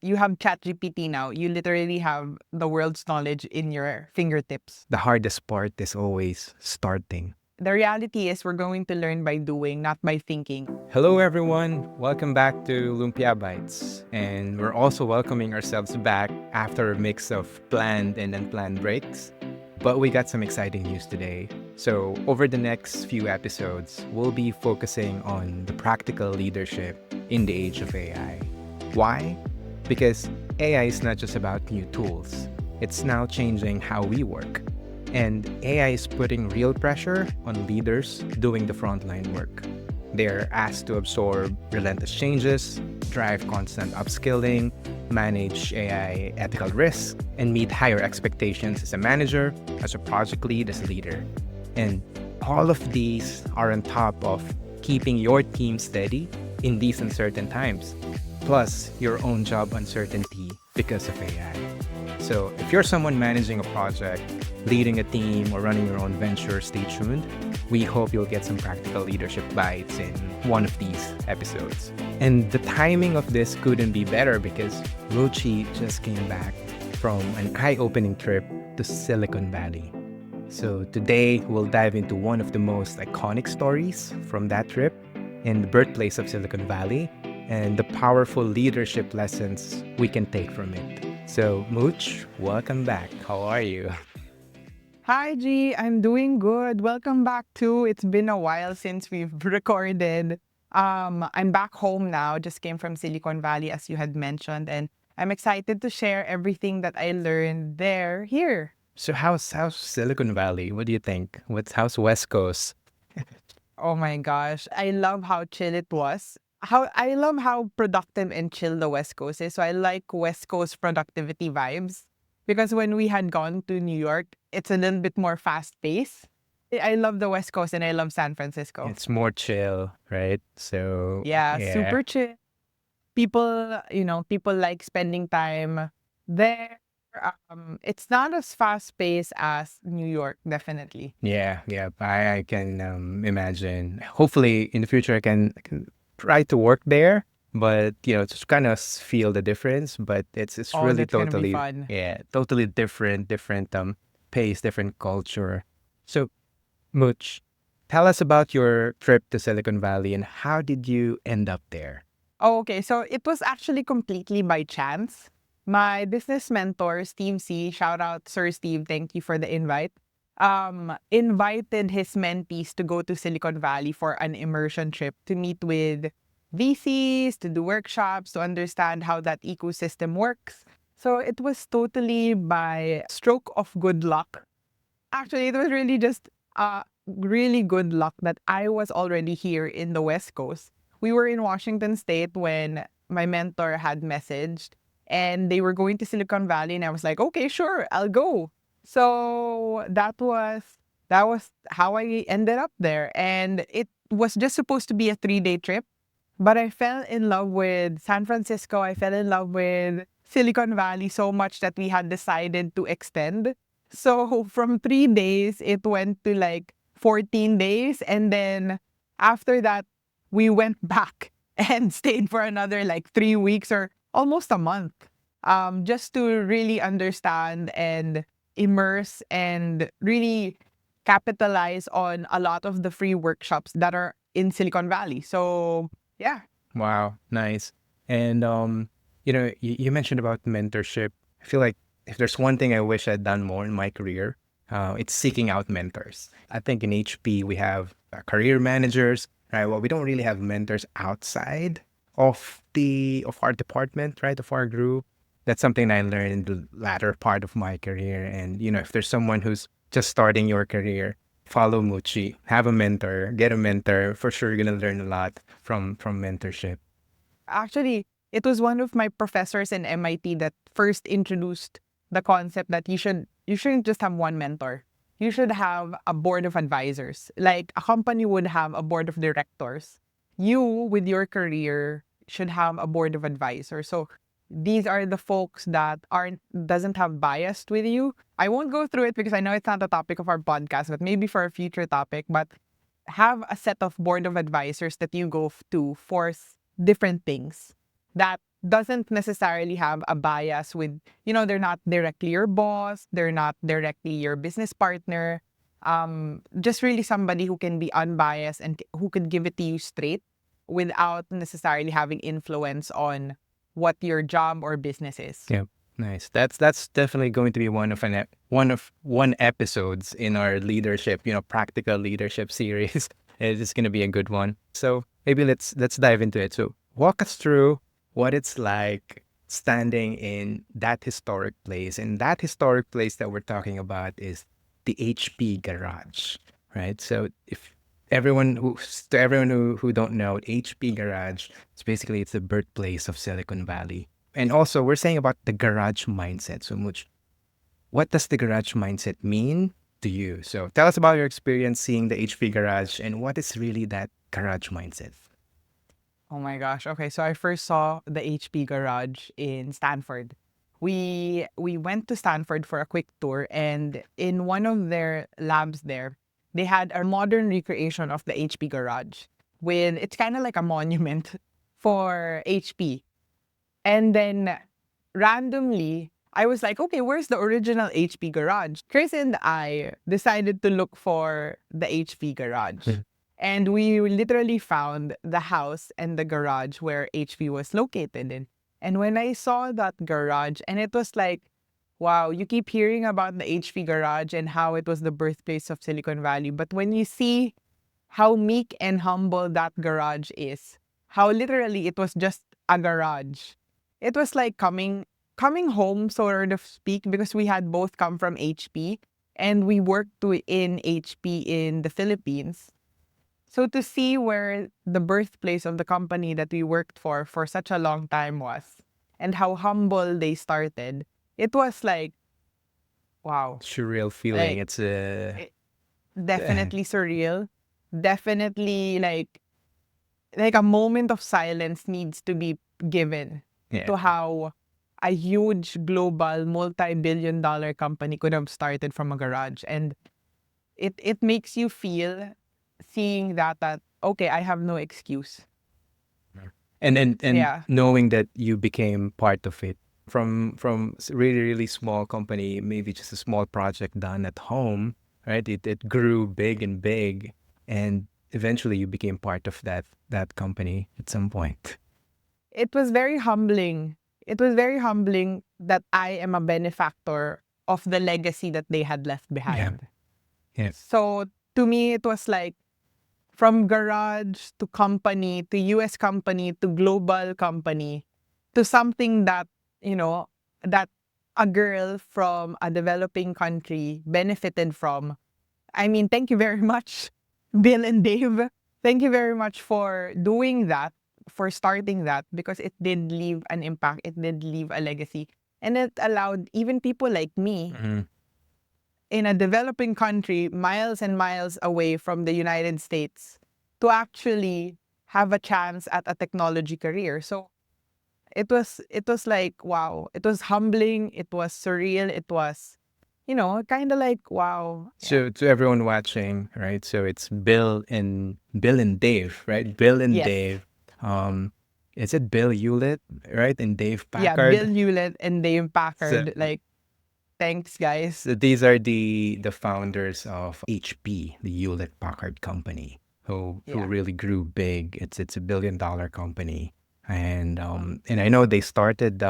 you have ChatGPT now. You literally have the world's knowledge in your fingertips. The hardest part is always starting. The reality is we're going to learn by doing, not by thinking. Hello, everyone. Welcome back to Lumpia Bytes. And we're also welcoming ourselves back after a mix of planned and unplanned breaks. But we got some exciting news today. So, over the next few episodes, we'll be focusing on the practical leadership in the age of AI. Why? Because AI is not just about new tools, it's now changing how we work. And AI is putting real pressure on leaders doing the frontline work. They're asked to absorb relentless changes, drive constant upskilling, manage AI ethical risk, and meet higher expectations as a manager, as a project lead, as a leader. And all of these are on top of keeping your team steady in these uncertain times, plus your own job uncertainty because of AI. So if you're someone managing a project, leading a team, or running your own venture, stay tuned. We hope you'll get some practical leadership bites in one of these episodes. And the timing of this couldn't be better because Ruchi just came back from an eye-opening trip to Silicon Valley. So today, we'll dive into one of the most iconic stories from that trip and the birthplace of Silicon Valley and the powerful leadership lessons we can take from it. So, Mooch, welcome back. How are you? Hi, G. I'm doing good. Welcome back too. It's been a while since we've recorded. I'm back home now. Just came from Silicon Valley, as you had mentioned, and I'm excited to share everything that I learned there here. So how's Silicon Valley? What do you think? How's West Coast? Oh my gosh, I love how chill it was. I love how productive and chill the West Coast is. So I like West Coast productivity vibes because when we had gone to New York, it's a little bit more fast paced. I love the West Coast and I love San Francisco. It's more chill, right? So Yeah, yeah. super chill. People like spending time there. It's not as fast paced as New York, definitely. Yeah, I can imagine. Hopefully, in the future, I can try to work there, but just kind of feel the difference. But it's Oh, really that's gonna be totally, fun. yeah, totally different pace, different culture. So, Mooch, tell us about your trip to Silicon Valley and how did you end up there? Oh, okay. So it was actually completely by chance. My business mentor, Steve C, shout out Sir Steve, thank you for the invite. Invited his mentees to go to Silicon Valley for an immersion trip to meet with VCs, to do workshops, to understand how that ecosystem works. So it was totally by stroke of good luck. Actually, it was really just really good luck that I was already here in the West Coast. We were in Washington State when my mentor had messaged and they were going to Silicon Valley and I was like, okay, sure, I'll go. So that was how I ended up there. And it was just supposed to be a 3-day trip, but I fell in love with San Francisco. I fell in love with Silicon Valley so much that we had decided to extend. So from 3 days, it went to like 14 days. And then after that, we went back and stayed for another like 3 weeks or almost a month, just to really understand and immerse and really capitalize on a lot of the free workshops that are in Silicon Valley. So yeah. Wow, nice. And you mentioned about mentorship. I feel like if there's one thing I wish I'd done more in my career, it's seeking out mentors. I think in HP we have career managers, right? Well, we don't really have mentors outside of our department, right? Of our group. That's something I learned in the latter part of my career. And if there's someone who's just starting your career, follow Muchi, have a mentor, get a mentor. For sure, you're gonna learn a lot from mentorship. Actually, it was one of my professors in MIT that first introduced the concept that you shouldn't just have one mentor. You should have a board of advisors. Like a company would have a board of directors. You, with your career, should have a board of advisors. So these are the folks that aren't doesn't have bias with you. I won't go through it because I know it's not the topic of our podcast, but maybe for a future topic. But have a set of board of advisors that you go to for different things that doesn't necessarily have a bias with, they're not directly your boss, they're not directly your business partner. Just really somebody who can be unbiased and who could give it to you straight without necessarily having influence on what your job or business is. Yeah, nice. That's definitely going to be one episodes in our leadership, practical leadership series. It's going to be a good one. So maybe let's dive into it. So walk us through what it's like standing in that historic place. And that historic place that we're talking about is the HP garage, right? So if everyone who don't know, HP garage, it's the birthplace of Silicon Valley. And also we're saying about the garage mindset. So much, what does the garage mindset mean to you? So tell us about your experience seeing the HP garage and what is really that garage mindset. Oh my gosh. Okay, so I first saw the HP garage in Stanford. We went to Stanford for a quick tour, and in one of their labs there, they had a modern recreation of the HP garage with it's kind of like a monument for HP. And then randomly, I was like, okay, where's the original HP garage? Chris and I decided to look for the HP garage. And we literally found the house and the garage where HP was located in. And when I saw that garage, and it was like, wow, you keep hearing about the HP garage and how it was the birthplace of Silicon Valley. But when you see how meek and humble that garage is, how literally it was just a garage. It was like coming home, sort of speak, because we had both come from HP and we worked in HP in the Philippines. So to see where the birthplace of the company that we worked for such a long time was and how humble they started, it was like, wow. Surreal feeling. Like, It's a definitely surreal. Definitely like a moment of silence needs to be given to how a huge global multi-billion-dollar company could have started from a garage. And it makes you feel seeing that okay, I have no excuse. and Yeah. knowing that you became part of it from really really small company, maybe just a small project done at home, right? It grew big and big, and eventually you became part of that company at some point. It was very humbling. It was very humbling that I am a benefactor of the legacy that they had left behind. Yeah. So to me, it was like from garage to company to US company to global company to something that, that a girl from a developing country benefited from. I mean, thank you very much, Bill and Dave. Thank you very much for doing that, for starting that, because it did leave an impact. It did leave a legacy. And it allowed even people like me in a developing country, miles and miles away from the United States, to actually have a chance at a technology career. So it was like, wow. It was humbling. It was surreal. It was, kind of like, wow. So to everyone watching, right? So it's Bill and Dave, right? Bill and Yes. Dave. Is it Bill Hewlett, right? And Dave Yeah, Packard. Bill Hewlett and Dave Packard. So, Thanks, guys. so these are the founders of HP, the Hewlett-Packard company, who Yeah. really grew big. It's a $1 billion company, and I know they started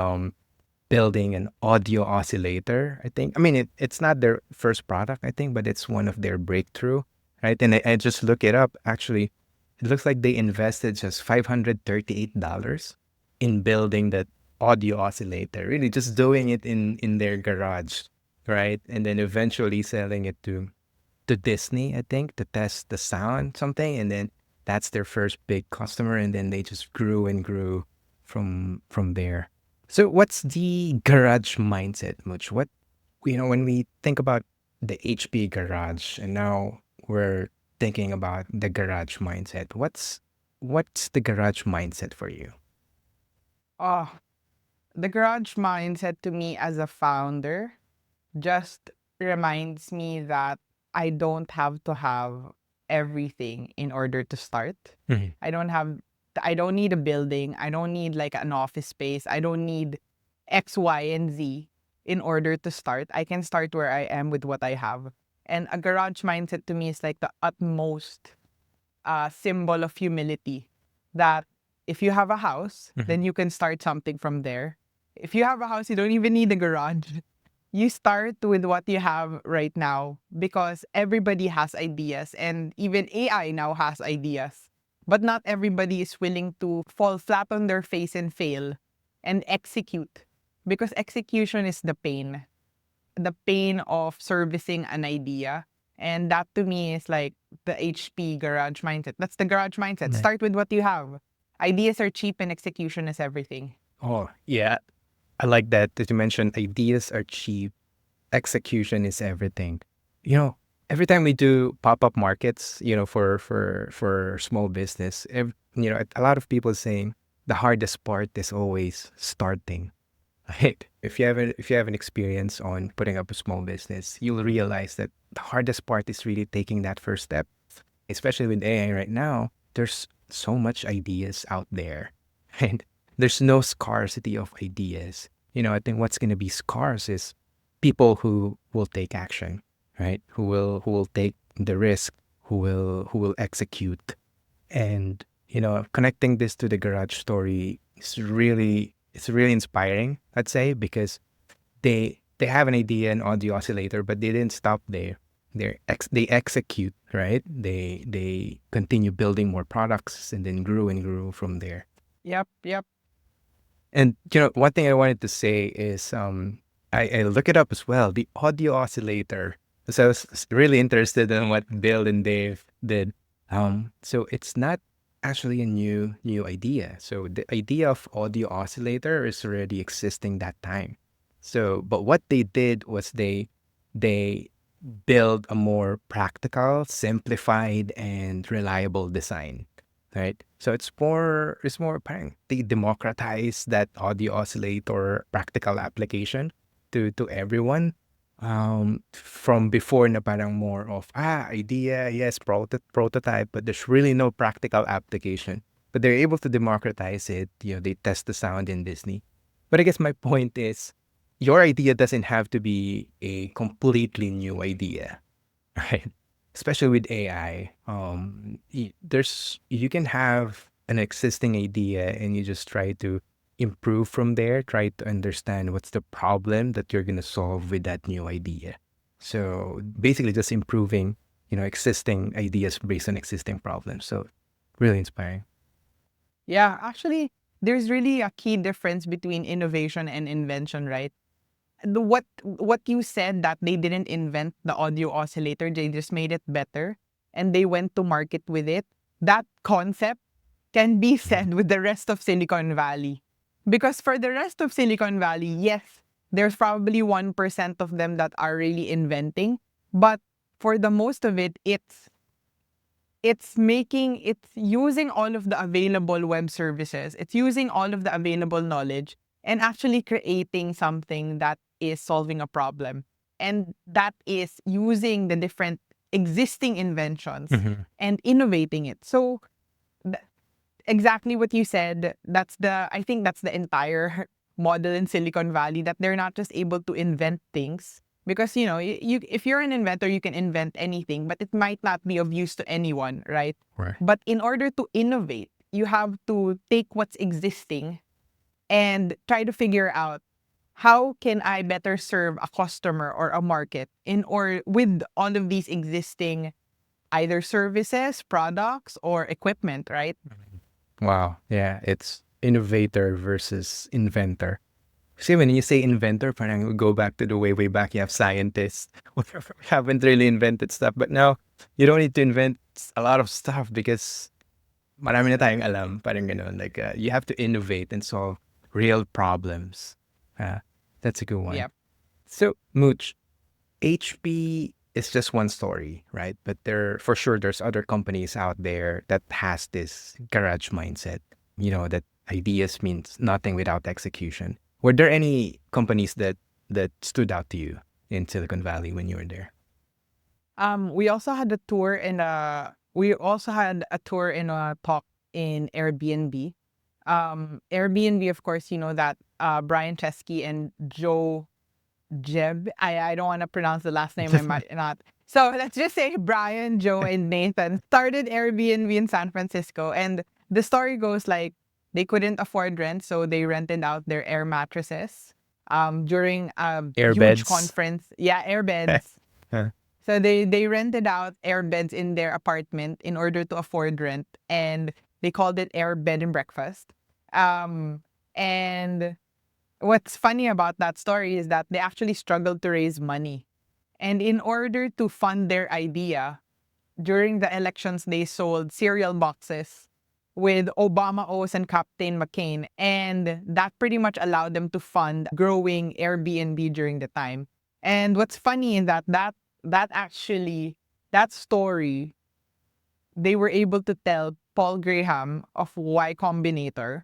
building an audio oscillator, I think. I mean, it's not their first product, I think, but it's one of their breakthrough, right? And I just look it up. Actually, it looks like they invested just $538 in building that audio oscillator, really just doing it in their garage, right? And then eventually selling it to Disney, I think, to test the sound, something. And then that's their first big customer. And then they just grew and grew from there. So what's the garage mindset, Much? What, when we think about the HP garage and now we're thinking about the garage mindset, what's the garage mindset for you? Oh, the garage mindset to me as a founder just reminds me that I don't have to have everything in order to start. Mhm. I don't have I don't need a building. I don't need like an office space. I don't need X, Y, and Z in order to start. I can start where I am with what I have. And a garage mindset to me is like the utmost symbol of humility, that if you have a house, then you can start something from there. If you have a house, you don't even need a garage. You start with what you have right now, because everybody has ideas, and even AI now has ideas. But not everybody is willing to fall flat on their face and fail and execute, because execution is the pain of servicing an idea. And that to me is like the HP garage mindset. That's the garage mindset. Right. Start with what you have. Ideas are cheap and execution is everything. Oh, yeah. I like that you mentioned ideas are cheap, execution is everything. Every time we do pop-up markets, for small business, a lot of people saying the hardest part is always starting. Right? If you have an experience on putting up a small business, you'll realize that the hardest part is really taking that first step. Especially with AI right now, there's so much ideas out there, and there's no scarcity of ideas. I think what's going to be scarce is people who will take action, right? Who will take the risk, who will execute. And connecting this to the garage story is really inspiring, I'd say, because they have an idea, an audio oscillator, but they didn't stop there. They execute, right? They continue building more products and then grew from there. Yep. And one thing I wanted to say is I look it up as well, the audio oscillator. So I was really interested in what Bill and Dave did. So it's not actually a new idea. So the idea of audio oscillator is already existing that time. So, but what they did was they build a more practical, simplified, and reliable design, right? So it's more apparent. They democratize that audio oscillator practical application to everyone. From before na parang more of idea, yes, prototype, but there's really no practical application. But they're able to democratize it. They test the sound in Disney. But I guess my point is, your idea doesn't have to be a completely new idea, right? Especially with AI, you can have an existing idea and you just try to improve from there, try to understand what's the problem that you're going to solve with that new idea. So basically just improving, existing ideas based on existing problems. So really inspiring. Yeah, actually, there's really a key difference between innovation and invention, right? What you said, that they didn't invent the audio oscillator, they just made it better and they went to market with it. That concept can be said with the rest of Silicon Valley. Because for the rest of Silicon Valley, yes, there's probably 1% of them that are really inventing, but for the most of it, it's using all of the available web services. It's using all of the available knowledge and actually creating something that is solving a problem. And that is using the different existing inventions and innovating it. So exactly what you said, I think that's the entire model in Silicon Valley, that they're not just able to invent things. Because, if you're an inventor, you can invent anything, but it might not be of use to anyone, right? Right. But in order to innovate, you have to take what's existing and try to figure out, how can I better serve a customer or a market or with all of these existing either services, products, or equipment, right? Wow. Yeah. It's innovator versus inventor. See, when you say inventor, parang we go back to the way back. You have scientists who haven't really invented stuff. But now, you don't need to invent a lot of stuff because marami na tayong alam. Parang ganun. Like, you have to innovate and solve real problems. That's a good one. Yep. So, Mooch, HP is just one story, right? But for sure, there's other companies out there that has this garage mindset, that ideas means nothing without execution. Were there any companies that stood out to you in Silicon Valley when you were there? We also had a tour in a talk in Airbnb. Airbnb, of course, you know that Brian Chesky and Joe Jeb. I don't want to pronounce the last name. I might not. So let's just say Brian, Joe, and Nathan started Airbnb in San Francisco. And the story goes like they couldn't afford rent, so they rented out their air mattresses during a huge Airbeds. conference. Yeah, air beds. Huh. So they rented out air beds in their apartment in order to afford rent, and they called it air bed and breakfast. And what's funny about that story is that they actually struggled to raise money. And in order to fund their idea, during the elections, they sold cereal boxes with Obama O's and Captain McCain. And that pretty much allowed them to fund growing Airbnb during the time. And what's funny is that story, they were able to tell Paul Graham of Y Combinator.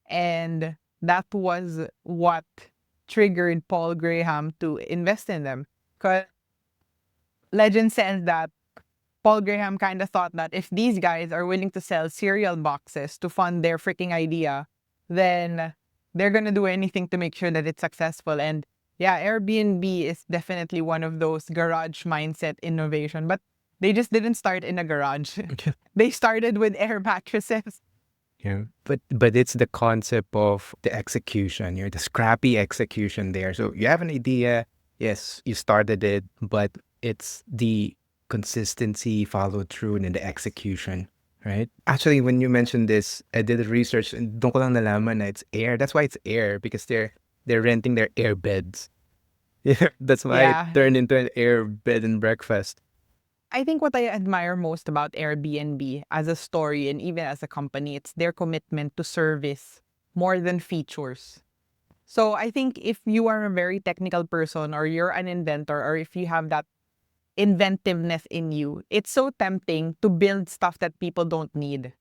And that was what triggered Paul Graham to invest in them. Because legend says that Paul Graham kind of thought that if these guys are willing to sell cereal boxes to fund their freaking idea, then they're going to do anything to make sure that it's successful. And yeah, Airbnb is definitely one of those garage mindset innovation, but they just didn't start in a garage. They started with air mattresses. Yeah, but it's the concept of the execution, the scrappy execution there. So you have an idea, yes, you started it, but it's the consistency, follow through, and then the execution, right? Actually, when you mentioned this, I did research and doon ko lang nalaman na it's air. That's why it's air, because they're renting their air beds. Yeah, that's why it Yeah. turned into an air bed and breakfast. I think what I admire most about Airbnb as a story and even as a company, it's their commitment to service more than features. So I think if you are a very technical person or you're an inventor or if you have that inventiveness in you, it's so tempting to build stuff that people don't need.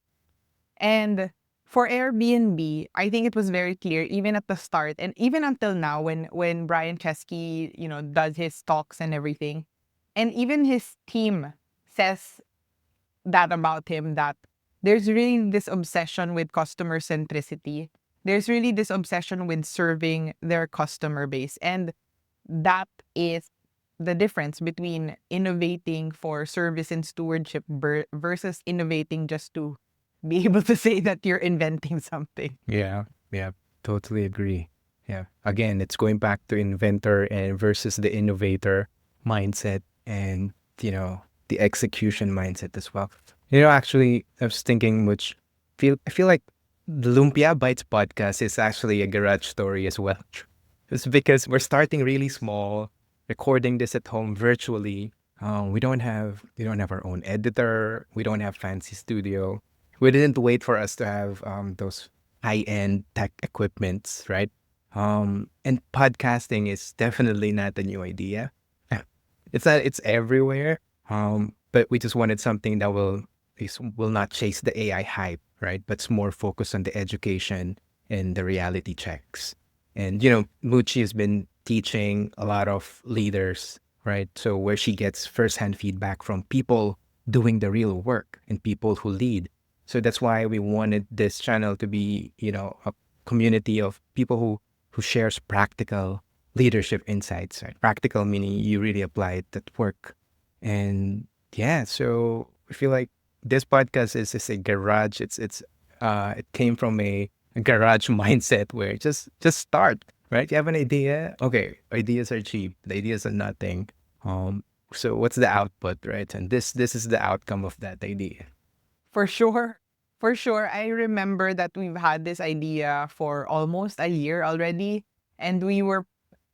And for Airbnb, I think it was very clear even at the start and even until now when Brian Chesky, does his talks and everything, and even his team says that about him, that there's really this obsession with customer centricity. There's really this obsession with serving their customer base. And that is the difference between innovating for service and stewardship versus innovating just to be able to say that you're inventing something. Yeah, totally agree. Yeah. Again, it's going back to inventor and versus the innovator mindset and, the execution mindset as well. Actually, I was thinking, I feel like the Lumpia Bytes podcast is actually a garage story as well. It's because we're starting really small, recording this at home virtually. We don't have our own editor. We don't have fancy studio. We didn't wait for us to have those high-end tech equipments, right? And podcasting is definitely not a new idea. It's everywhere. But we just wanted something that will not chase the AI hype, right? But it's more focused on the education and the reality checks. And Muchi has been teaching a lot of leaders, right? So where she gets firsthand feedback from people doing the real work and people who lead. So that's why we wanted this channel to be, a community of people who shares practical leadership insights, right? Practical meaning you really apply it at work. And yeah, so I feel like this podcast is a garage. It came from a garage mindset where just start, right? You have an idea. Okay, ideas are cheap. The ideas are nothing. So what's the output, right? And this is the outcome of that idea. For sure. For sure. I remember that we've had this idea for almost a year already. And we were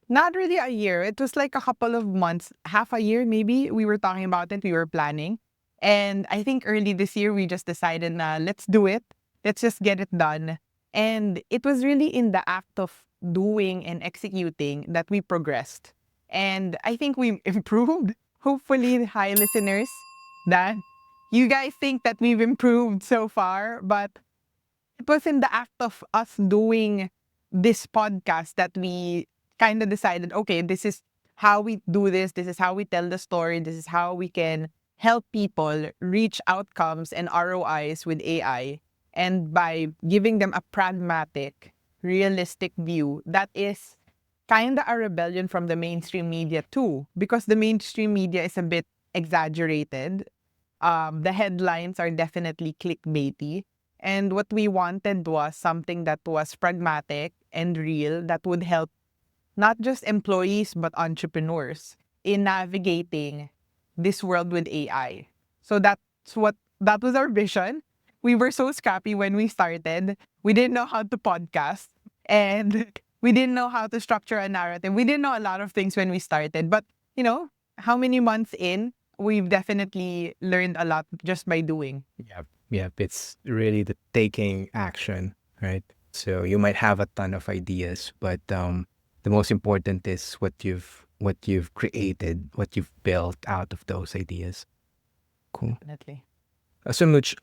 not really a year. It was like a couple of months, half a year maybe. We were talking about it. We were planning. And I think early this year, we just decided, let's do it. Let's just get it done. And it was really in the act of doing and executing that we progressed. And I think we improved. Hopefully, hi listeners, that you guys think that we've improved so far, but it was in the act of us doing this podcast that we kind of decided, okay, this is how we do this. This is how we tell the story. This is how we can help people reach outcomes and ROIs with AI. And by giving them a pragmatic, realistic view, that is kind of a rebellion from the mainstream media too, because the mainstream media is a bit exaggerated. The headlines are definitely clickbaity. And what we wanted was something that was pragmatic and real that would help not just employees but entrepreneurs in navigating this world with AI. So that was our vision. We were so scrappy when we started. We didn't know how to podcast and we didn't know how to structure a narrative. We didn't know a lot of things when we started. But, how many months in, we've definitely learned a lot just by doing. Yep. Yep. It's really the taking action, right? So you might have a ton of ideas, but the most important is what you've created, what you've built out of those ideas. Cool. Definitely. So Much,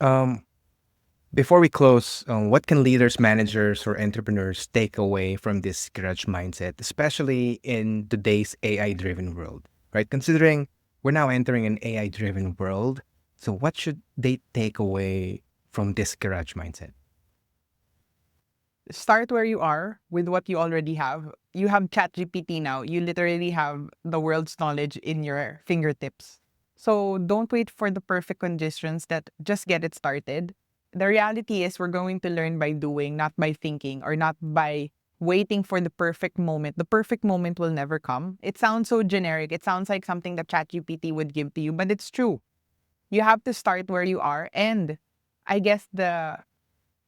before we close, what can leaders, managers, or entrepreneurs take away from this garage mindset, especially in today's AI-driven world, right? Considering we're now entering an AI-driven world, so what should they take away from this garage mindset? Start where you are with what you already have. You have ChatGPT now. You literally have the world's knowledge in your fingertips. So don't wait for the perfect conditions, that just get it started. The reality is we're going to learn by doing, not by thinking or not by waiting for the perfect moment. The perfect moment will never come. It sounds so generic. It sounds like something that ChatGPT would give to you, but it's true. You have to start where you are. And I guess the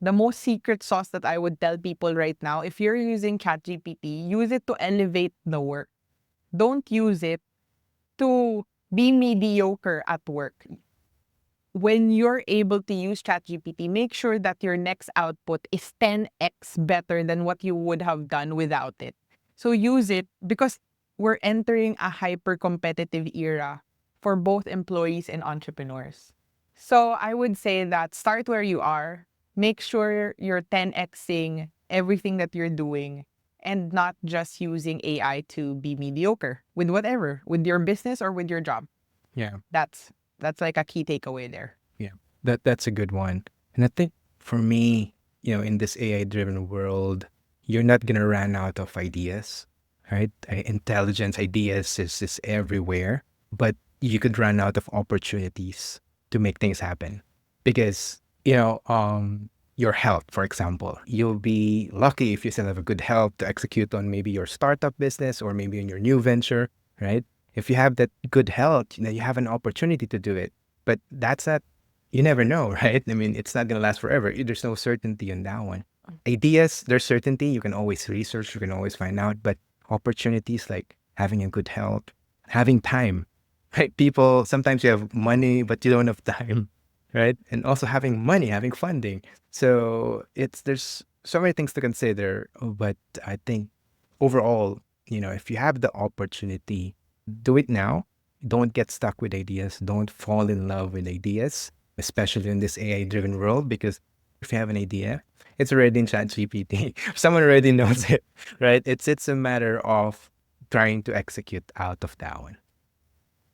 most secret sauce that I would tell people right now, if you're using ChatGPT, use it to elevate the work. Don't use it to be mediocre at work. When you're able to use ChatGPT, make sure that your next output is 10x better than what you would have done without it. So use it because we're entering a hyper-competitive era for both employees and entrepreneurs. So I would say that start where you are. Make sure you're 10xing everything that you're doing and not just using AI to be mediocre with whatever, with your business or with your job. Yeah. That's like a key takeaway there. Yeah, that's a good one. And I think for me, in this AI-driven world, you're not gonna run out of ideas, right? Intelligence ideas is everywhere, but you could run out of opportunities to make things happen because your health, for example, you'll be lucky if you still have a good health to execute on maybe your startup business or maybe on your new venture, right? If you have that good health, you have an opportunity to do it. But that's not, you never know, right? I mean, it's not going to last forever. There's no certainty on that one. Ideas, there's certainty. You can always research, you can always find out. But opportunities like having a good health, having time, right? People, sometimes you have money, but you don't have time, right? And also having money, having funding. So there's so many things to consider. But I think overall, if you have the opportunity, do it now. Don't get stuck with ideas. Don't fall in love with ideas, especially in this AI-driven world, because if you have an idea, it's already in ChatGPT. Someone already knows it, right? It's a matter of trying to execute out of that one.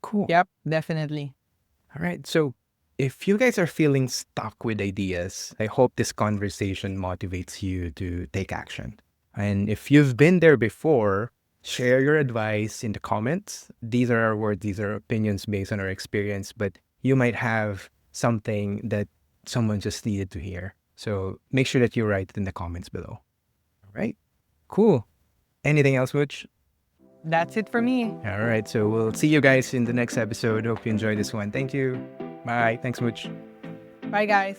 Cool. Yep, definitely. All right. So if you guys are feeling stuck with ideas, I hope this conversation motivates you to take action. And if you've been there before, share your advice in the comments. These are our words, these are opinions based on our experience, but you might have something that someone just needed to hear. So make sure that you write it in the comments below. All right? Cool. Anything else, Butch? That's it for me. All right. So we'll see you guys in the next episode. Hope you enjoyed this one. Thank you. Bye. Thanks, Butch. Bye, guys.